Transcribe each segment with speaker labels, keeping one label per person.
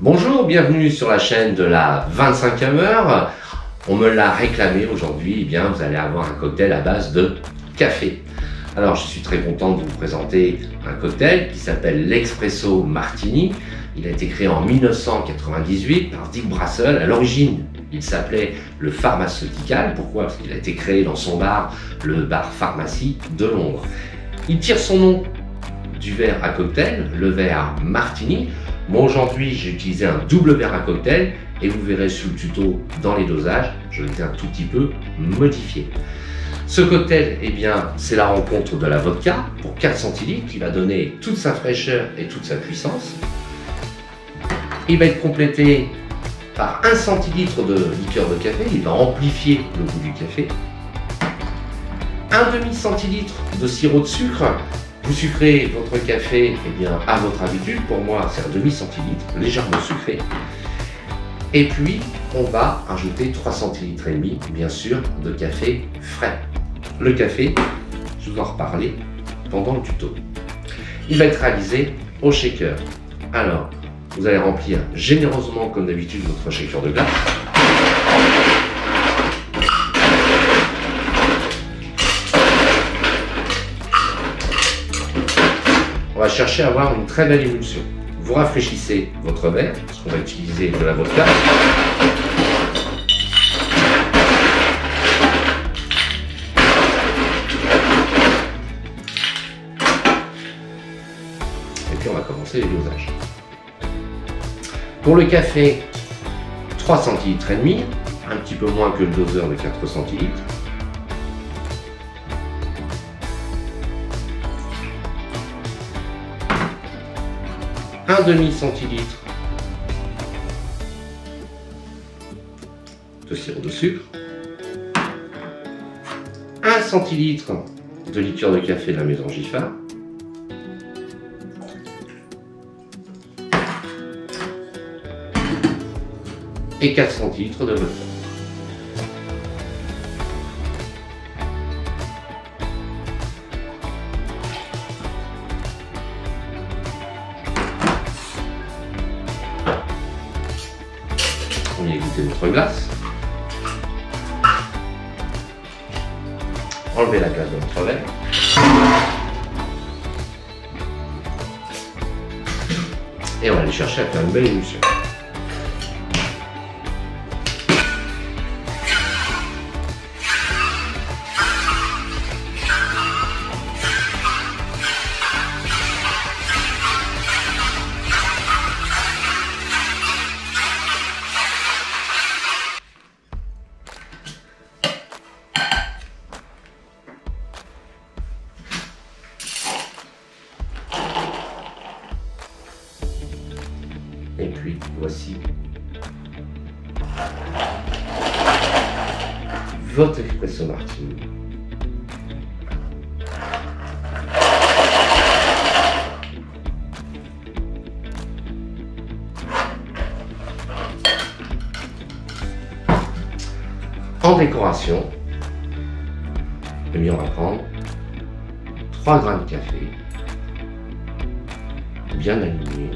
Speaker 1: Bonjour, bienvenue sur la chaîne de la 25e heure. On me l'a réclamé aujourd'hui, eh bien vous allez avoir un cocktail à base de café. Alors je suis très content de vous présenter un cocktail qui s'appelle l'Espresso Martini. Il a été créé en 1998 par Dick Brassel. À l'origine, il s'appelait le Pharmaceutical. Pourquoi? Parce qu'il a été créé dans son bar, le bar Pharmacie de Londres. Il tire son nom du verre à cocktail, le verre Martini. Moi aujourd'hui j'ai utilisé un double verre à cocktail et vous verrez sur le tuto dans les dosages, je l'ai un tout petit peu modifié. Ce cocktail, eh bien, c'est la rencontre de la vodka pour 4 centilitres qui va donner toute sa fraîcheur et toute sa puissance. Il va être complété par 1 centilitre de liqueur de café, il va amplifier le goût du café. 1,5 centilitre de sirop de sucre. Vous sucrez votre café eh bien, à votre habitude. Pour moi, c'est 1,5 centilitre, légèrement sucré. Et puis, on va ajouter 3 centilitres et demi, bien sûr, de café frais. Le café, je vous en reparler pendant le tuto. Il va être réalisé au shaker. Alors, vous allez remplir généreusement, comme d'habitude, votre shaker de glace. On va chercher à avoir une très belle émulsion. Vous rafraîchissez votre verre, parce qu'on va utiliser de la vodka. Et puis on va commencer les dosages. Pour le café, 3 centilitres et demi, un petit peu moins que le doseur de 4 centilitres. 1,5 centilitre de sirop de sucre, 1 centilitre de liqueur de café de la maison Giffard, et 4 centilitres de vodka. On y goûter notre glace. Enlevez la glace de votre verre. Et on va aller chercher à faire une belle émulsion. Et puis voici votre Espresso Martini. En décoration, eh bien, on va prendre 3 grains de café bien alignés.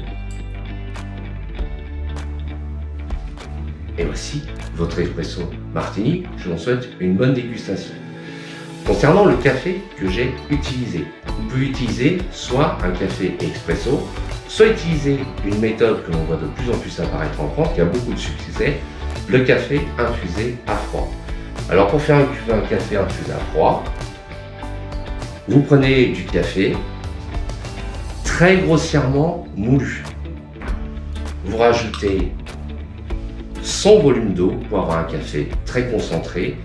Speaker 1: Et voici votre Espresso Martini. Je vous souhaite une bonne dégustation. Concernant le café que j'ai utilisé, vous pouvez utiliser soit un café expresso, soit utiliser une méthode que l'on voit de plus en plus apparaître en France, qui a beaucoup de succès, le café infusé à froid. Alors pour faire un café infusé à froid, vous prenez du café très grossièrement moulu. Vous rajoutez son volume d'eau pour avoir un café très concentré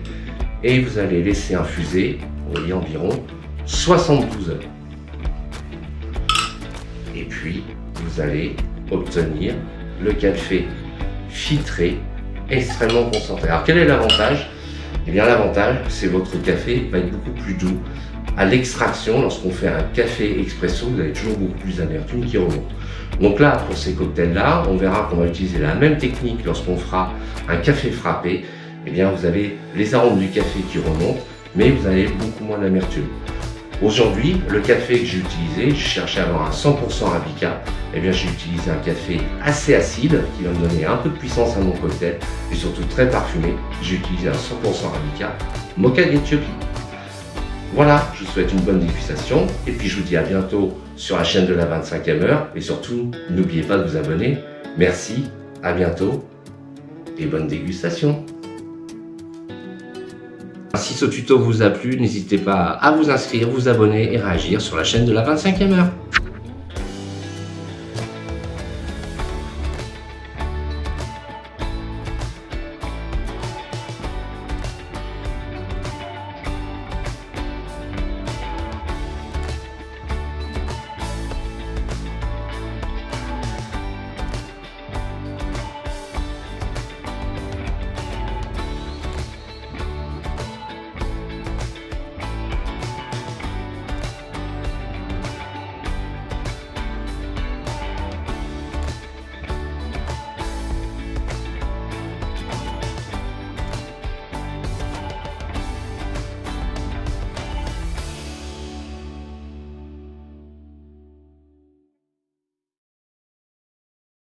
Speaker 1: et vous allez laisser infuser, vous voyez, environ 72 heures. Et puis vous allez obtenir le café filtré extrêmement concentré. Alors quel est l'avantage? Eh bien l'avantage, c'est votre café va être beaucoup plus doux. À l'extraction, lorsqu'on fait un café expresso, vous avez toujours beaucoup plus d'amertume qui remonte. Donc là, pour ces cocktails-là, on verra qu'on va utiliser la même technique lorsqu'on fera un café frappé. Eh bien, vous avez les arômes du café qui remontent, mais vous avez beaucoup moins d'amertume. Aujourd'hui, le café que j'ai utilisé, je cherchais à avoir un 100% Arabica. Eh bien, j'ai utilisé un café assez acide qui va me donner un peu de puissance à mon cocktail et surtout très parfumé. J'ai utilisé un 100% Arabica Mocha d'Éthiopie. Voilà, je vous souhaite une bonne dégustation et puis je vous dis à bientôt sur la chaîne de la 25e heure et surtout, n'oubliez pas de vous abonner. Merci, à bientôt et bonne dégustation. Si ce tuto vous a plu, n'hésitez pas à vous inscrire, vous abonner et réagir sur la chaîne de la 25e heure.